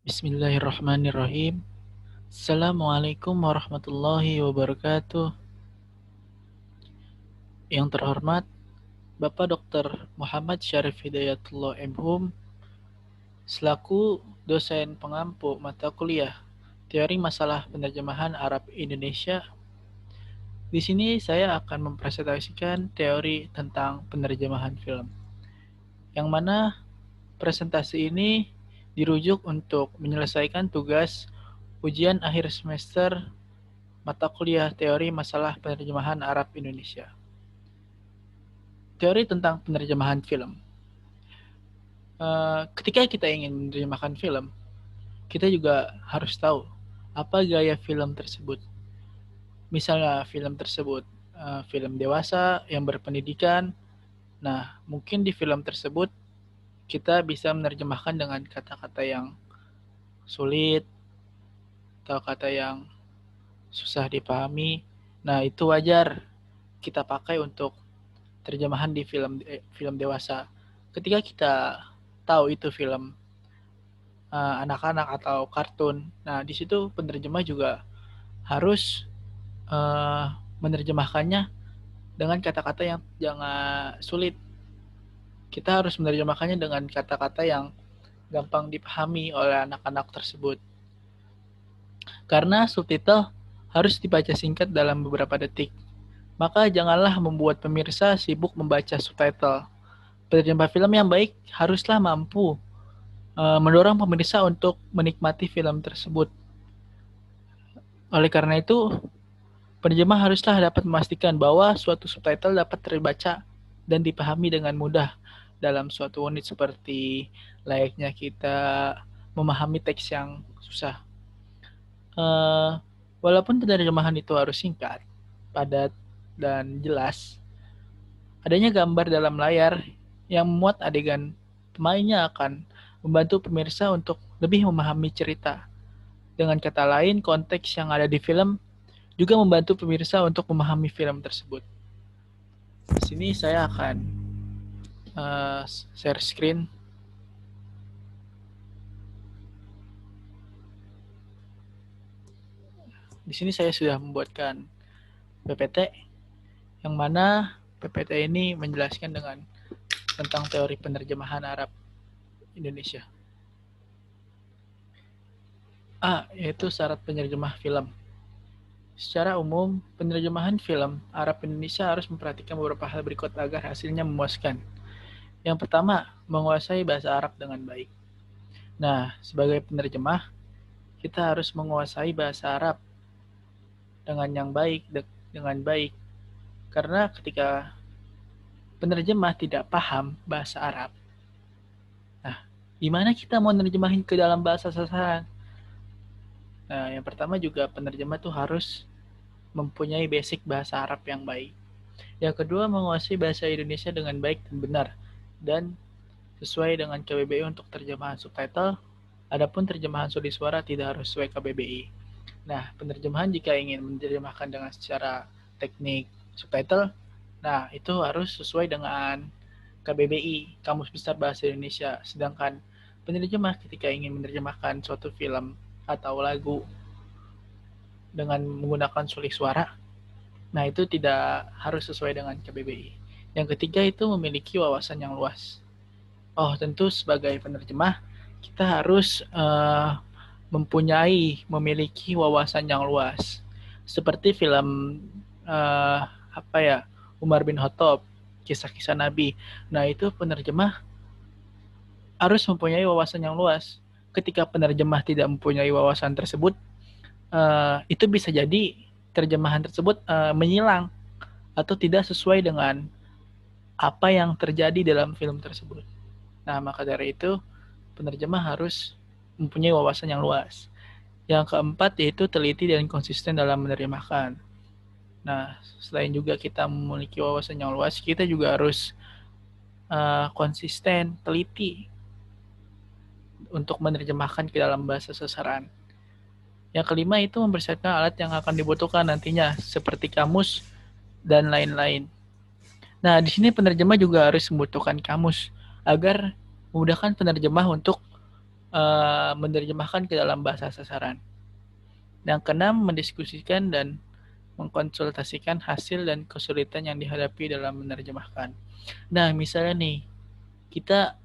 Bismillahirrahmanirrahim. Assalamualaikum warahmatullahi wabarakatuh. Yang terhormat Bapak Dr. Muhammad Syarif Hidayatullah MHum, selaku dosen pengampu mata kuliah Teori Masalah Penerjemahan Arab Indonesia. Di sini saya akan mempresentasikan teori tentang penerjemahan film. Yang mana presentasi ini dirujuk untuk menyelesaikan tugas ujian akhir semester mata kuliah Teori Masalah Penerjemahan Arab Indonesia. Teori tentang penerjemahan film. Ketika kita ingin menerjemahkan film, kita juga harus tahu apa gaya film tersebut. Misalnya film tersebut film dewasa yang berpendidikan. Nah, mungkin di film tersebut kita bisa menerjemahkan dengan kata-kata yang sulit atau kata yang susah dipahami. Nah, itu wajar kita pakai untuk terjemahan di film dewasa. Ketika kita tahu itu film anak-anak atau kartun, nah di situ penerjemah juga harus menerjemahkannya dengan kata-kata yang jangan sulit. Kita harus menerjemahkannya dengan kata-kata yang gampang dipahami oleh anak-anak tersebut. Karena subtitle harus dibaca singkat dalam beberapa detik. Maka janganlah membuat pemirsa sibuk membaca subtitle. Penerjemah film yang baik haruslah mampu mendorong pemirsa untuk menikmati film tersebut. Oleh karena itu, penerjemah haruslah dapat memastikan bahwa suatu subtitle dapat terbaca dan dipahami dengan mudah dalam suatu unit seperti layaknya kita memahami teks yang susah. Walaupun penerjemahan itu harus singkat, padat, dan jelas, adanya gambar dalam layar yang memuat adegan pemainnya akan membantu pemirsa untuk lebih memahami cerita. Dengan kata lain, konteks yang ada di film juga membantu pemirsa untuk memahami film tersebut. Di sini saya akan share screen. Di sini saya sudah membuatkan PPT, yang mana PPT ini menjelaskan tentang teori penerjemahan Arab Indonesia. A, yaitu syarat penerjemah film. Secara umum, penerjemahan film Arab Indonesia harus memperhatikan beberapa hal berikut agar hasilnya memuaskan. Yang pertama, menguasai bahasa Arab dengan baik. Nah, sebagai penerjemah, kita harus menguasai bahasa Arab dengan baik. Karena ketika penerjemah tidak paham bahasa Arab, nah, gimana kita mau menerjemahin ke dalam bahasa sasaran? Nah, yang pertama juga penerjemah tuh harus mempunyai basic bahasa Arab yang baik. Yang kedua, menguasai bahasa Indonesia dengan baik dan benar, dan sesuai dengan KBBI untuk terjemahan subtitle. Adapun terjemahan suara tidak harus sesuai KBBI. Nah, penerjemahan jika ingin menerjemahkan dengan secara teknik subtitle, nah itu harus sesuai dengan KBBI, Kamus Besar Bahasa Indonesia. Sedangkan penerjemah ketika ingin menerjemahkan suatu film atau lagu dengan menggunakan sulik suara, nah itu tidak harus sesuai dengan KBBI. Yang ketiga itu memiliki wawasan yang luas. Oh, tentu sebagai penerjemah kita harus memiliki wawasan yang luas. Seperti film Umar bin Khattab, kisah-kisah Nabi. Nah, itu penerjemah harus mempunyai wawasan yang luas. Ketika penerjemah tidak mempunyai wawasan tersebut, itu bisa jadi terjemahan tersebut menyilang atau tidak sesuai dengan apa yang terjadi dalam film tersebut. Nah, maka dari itu penerjemah harus mempunyai wawasan yang luas. Yang keempat yaitu teliti dan konsisten dalam menerjemahkan. Nah, selain juga kita memiliki wawasan yang luas, kita juga harus konsisten, teliti untuk menerjemahkan ke dalam bahasa sasaran. Yang kelima itu mempersiapkan alat yang akan dibutuhkan nantinya, seperti kamus dan lain-lain. Nah, di sini penerjemah juga harus membutuhkan kamus agar memudahkan penerjemah untuk menerjemahkan ke dalam bahasa sasaran. Yang keenam, mendiskusikan dan mengkonsultasikan hasil dan kesulitan yang dihadapi dalam menerjemahkan. Nah, misalnya nih, kita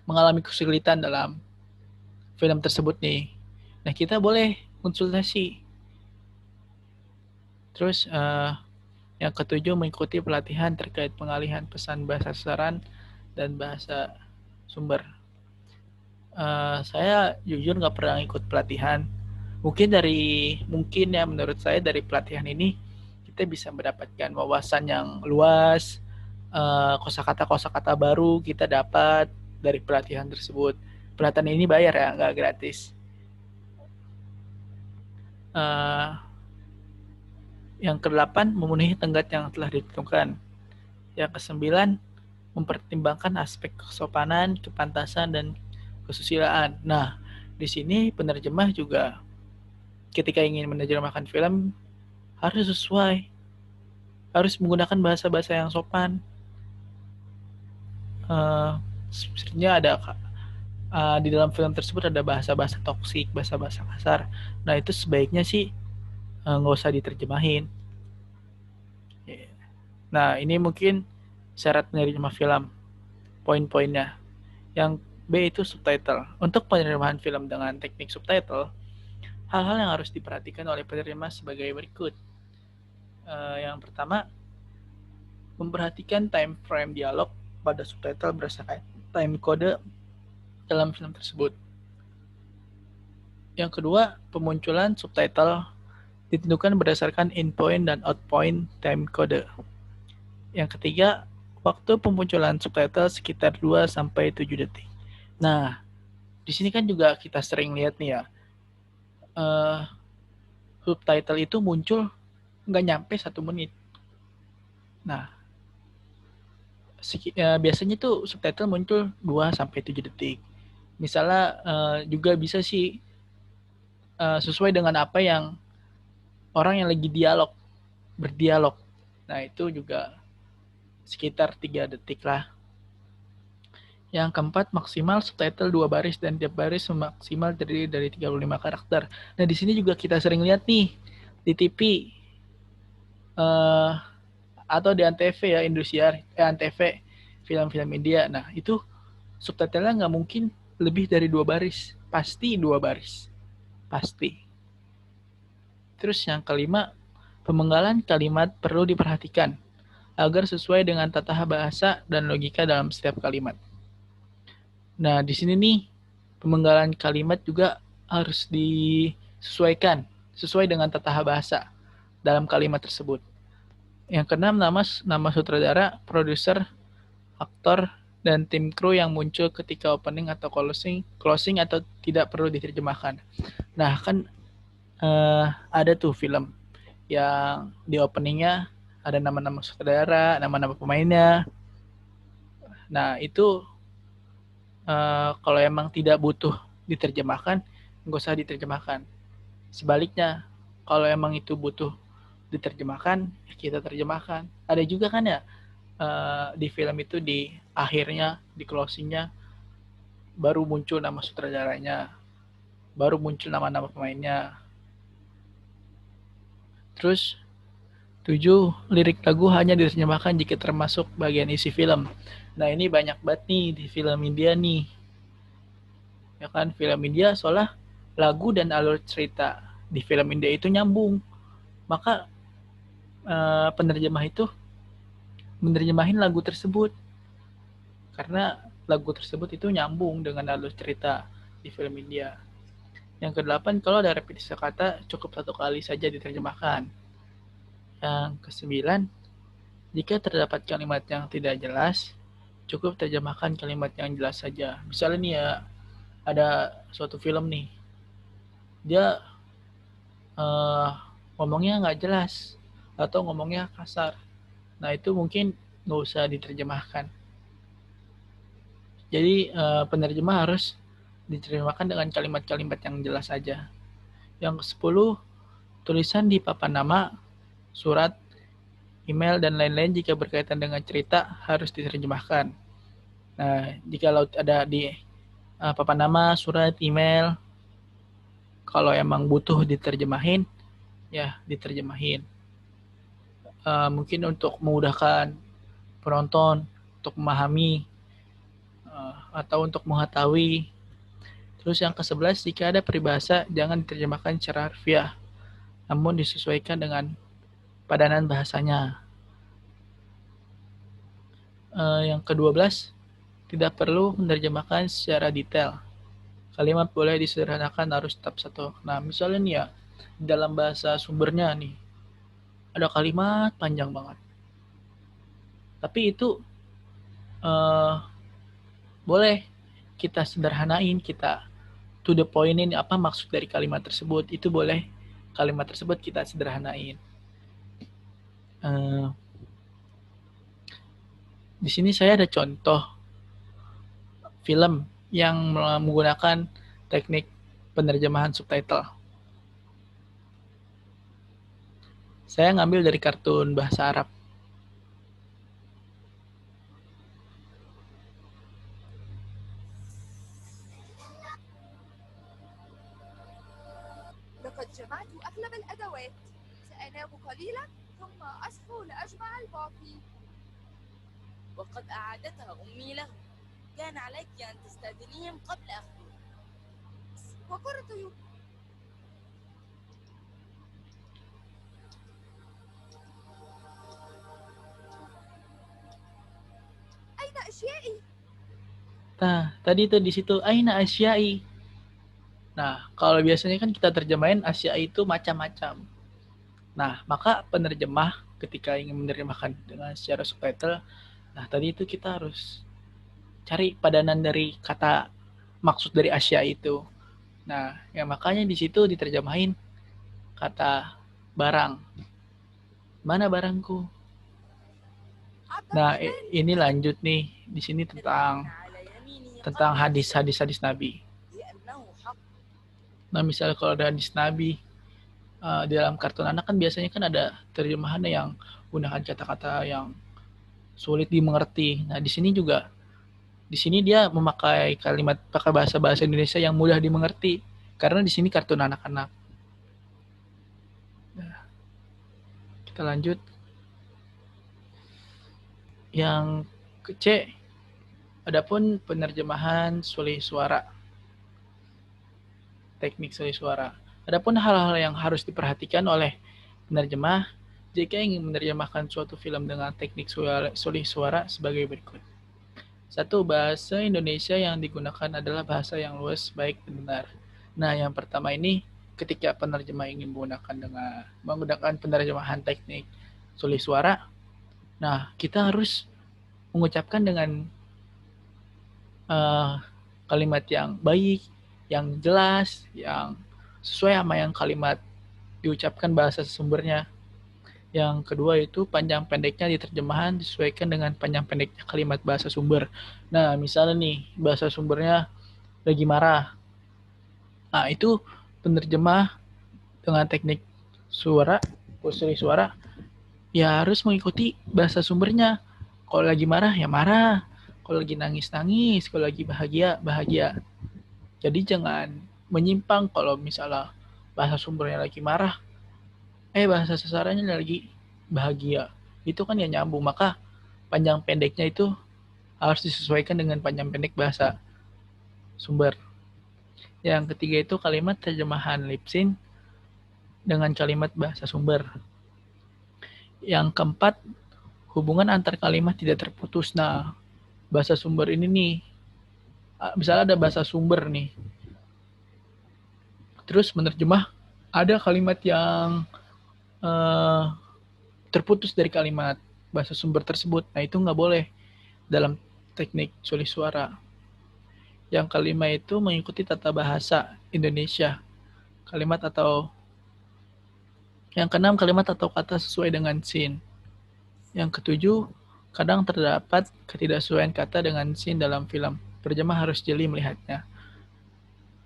mengalami kesulitan dalam film tersebut nih. Nah, kita boleh konsultasi. Terus yang ketujuh, mengikuti pelatihan terkait pengalihan pesan bahasa sasaran dan bahasa sumber. Saya jujur nggak pernah ikut pelatihan. Mungkin ya menurut saya dari pelatihan ini kita bisa mendapatkan wawasan yang luas, kosakata baru kita dapat dari pelatihan tersebut. Pelatihan ini bayar ya, nggak gratis. Yang ke-8, memenuhi tenggat yang telah ditentukan. Yang ke-9, mempertimbangkan aspek kesopanan, kepantasan, dan kesusilaan. Nah, di sini penerjemah juga ketika ingin menerjemahkan film harus sesuai, harus menggunakan bahasa-bahasa yang sopan. Sebenarnya ada di dalam film tersebut ada bahasa-bahasa toksik, bahasa-bahasa kasar. Nah, itu sebaiknya sih nggak usah diterjemahin. Nah, ini mungkin syarat penerjemah film, poin-poinnya. Yang B itu subtitle. Untuk penerimaan film dengan teknik subtitle, hal-hal yang harus diperhatikan oleh penerjemah sebagai berikut. Yang pertama, memperhatikan time frame dialog pada subtitle berdasarkan time code dalam film tersebut. Yang kedua, pemunculan subtitle ditentukan berdasarkan in-point dan out-point time code. Yang ketiga, waktu pemunculan subtitle sekitar 2-7 detik. Nah, di sini kan juga kita sering lihat nih ya, subtitle itu muncul nggak nyampe 1 menit. Nah, biasanya tuh subtitle muncul 2-7 detik. Misalnya juga bisa sih sesuai dengan apa yang orang yang lagi berdialog. Nah, itu juga sekitar 3 detik lah. Yang keempat, maksimal subtitle 2 baris dan tiap baris maksimal terdiri dari 35 karakter. Nah, di sini juga kita sering lihat nih di TV atau di Antv ya, Indosiar, Antv, film-film India. Nah, itu subtitlenya nggak mungkin lebih dari 2 baris. Pasti 2 baris. Pasti. Terus yang kelima, pemenggalan kalimat perlu diperhatikan agar sesuai dengan tata bahasa dan logika dalam setiap kalimat. Nah, di sini nih, pemenggalan kalimat juga harus disesuaikan sesuai dengan tata bahasa dalam kalimat tersebut. Yang keenam, nama sutradara, produser, aktor, dan tim kru yang muncul ketika opening atau closing atau tidak perlu diterjemahkan. Nah, kan ada tuh film yang di openingnya ada nama-nama sutradara, nama-nama pemainnya. Nah, itu kalau emang tidak butuh diterjemahkan, nggak usah diterjemahkan. Sebaliknya, kalau emang itu butuh diterjemahkan, ya kita terjemahkan. Ada juga kan ya di film itu di akhirnya, di closingnya baru muncul nama sutradaranya, baru muncul nama-nama pemainnya. Terus 7, lirik lagu hanya diterjemahkan jika termasuk bagian isi film. Nah, ini banyak banget nih di film India nih. Ya kan, film India soalnya lagu dan alur cerita di film India itu nyambung. Maka penerjemah itu menerjemahin lagu tersebut. Karena lagu tersebut itu nyambung dengan alur cerita di film India. Yang ke-8, kalau ada repetisi kata cukup 1 kali saja diterjemahkan. Yang ke-9, jika terdapat kalimat yang tidak jelas, cukup terjemahkan kalimat yang jelas saja. Misalnya nih ya, ada suatu film nih, dia ngomongnya nggak jelas atau ngomongnya kasar. Nah, itu mungkin nggak usah diterjemahkan. Jadi penerjemah harus diterjemahkan dengan kalimat-kalimat yang jelas saja. Yang ke-10, tulisan di papan nama, surat, email, dan lain-lain jika berkaitan dengan cerita harus diterjemahkan. Nah, jika ada di papan nama, surat, email. Kalau emang butuh diterjemahin, ya diterjemahin. Mungkin untuk memudahkan penonton untuk memahami atau untuk mengetahui. Terus yang ke-11, jika ada peribahasa jangan diterjemahkan secara harfiah, namun disesuaikan dengan padanan bahasanya. Yang ke-12, tidak perlu menerjemahkan secara detail. Kalimat boleh disederhanakan, harus tetap satu. Nah, misalnya nih ya, dalam bahasa sumbernya nih, ada kalimat panjang banget. Tapi itu boleh kita sederhanain, kita to the point ini apa maksud dari kalimat tersebut. Itu boleh kalimat tersebut kita sederhanain. Di sini saya ada contoh film yang menggunakan teknik penerjemahan subtitle. Saya ngambil dari kartun bahasa Arab. لقد جمعت أغلب الأدوات. سأنام قليلا ثم أصحو لأجمع الباقي. وقد أعادتها أمي له. كان عليك أن تستأذنيهم قبل أخذه. وقرة يوم. أين أشيائي؟ Nah, tadi tuh di situ aina asyai. Nah, kalau biasanya kan kita terjemahin asyai itu macam-macam. Nah, maka penerjemah ketika ingin menerjemahkan dengan secara subtitle, nah tadi itu kita harus cari padanan dari kata maksud dari Asia itu. Nah, ya makanya di situ diterjemahin kata barang. Mana barangku? Nah, ini lanjut nih di sini tentang hadis Nabi. Nah, misalnya kalau ada hadis Nabi di dalam kartun anak kan biasanya kan ada terjemahannya yang gunakan kata-kata yang sulit dimengerti. Nah, di sini dia memakai kalimat pakai bahasa Indonesia yang mudah dimengerti karena di sini kartun anak-anak. Nah, kita lanjut. Yang C, adapun penerjemahan sulih suara. Teknik sulih suara. Adapun hal-hal yang harus diperhatikan oleh penerjemah jika ingin menerjemahkan suatu film dengan teknik sulih suara sebagai berikut. 1. Bahasa Indonesia yang digunakan adalah bahasa yang luas, baik dan benar. Nah, yang pertama ini ketika penerjemah ingin menggunakan penerjemahan teknik sulih suara, nah kita harus mengucapkan dengan kalimat yang baik, yang jelas, yang sesuai sama yang kalimat diucapkan bahasa sumbernya. Yang kedua itu panjang pendeknya di terjemahan disesuaikan dengan panjang pendeknya kalimat bahasa sumber. Nah, misalnya nih bahasa sumbernya lagi marah. Nah, itu penerjemah dengan teknik sulih suara, ya harus mengikuti bahasa sumbernya. Kalau lagi marah, ya marah. Kalau lagi nangis, kalau lagi bahagia. Jadi jangan menyimpang kalau misalnya bahasa sumbernya lagi marah, bahasa sasarannya lagi bahagia. Itu kan ya nyambung, maka panjang pendeknya itu harus disesuaikan dengan panjang pendek bahasa sumber. Yang ketiga itu kalimat terjemahan lip sync dengan kalimat bahasa sumber. Yang keempat, hubungan antar kalimat tidak terputus. Nah, bahasa sumber ini nih, misalnya ada bahasa sumber nih, terus menerjemah ada kalimat yang terputus dari kalimat bahasa sumber tersebut. Nah, itu nggak boleh dalam teknik sulih suara. Yang kelima itu mengikuti tata bahasa Indonesia. Yang keenam, kalimat atau kata sesuai dengan scene. Yang ketujuh, kadang terdapat ketidaksesuaian kata dengan scene dalam film. Penerjemah harus jeli melihatnya.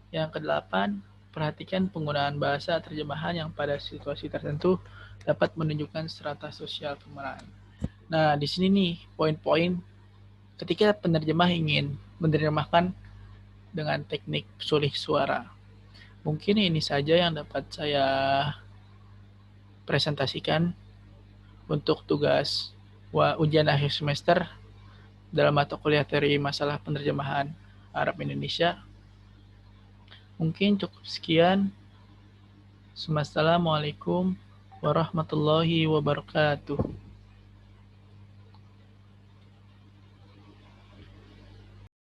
Yang kedelapan, perhatikan penggunaan bahasa terjemahan yang pada situasi tertentu dapat menunjukkan strata sosial pemeran. Nah, di sini nih poin-poin ketika penerjemah ingin menerjemahkan dengan teknik sulih suara. Mungkin ini saja yang dapat saya presentasikan untuk tugas ujian akhir semester dalam mata kuliah teori masalah penerjemahan Arab Indonesia. Mungkin cukup sekian. Assalamualaikum warahmatullahi wabarakatuh.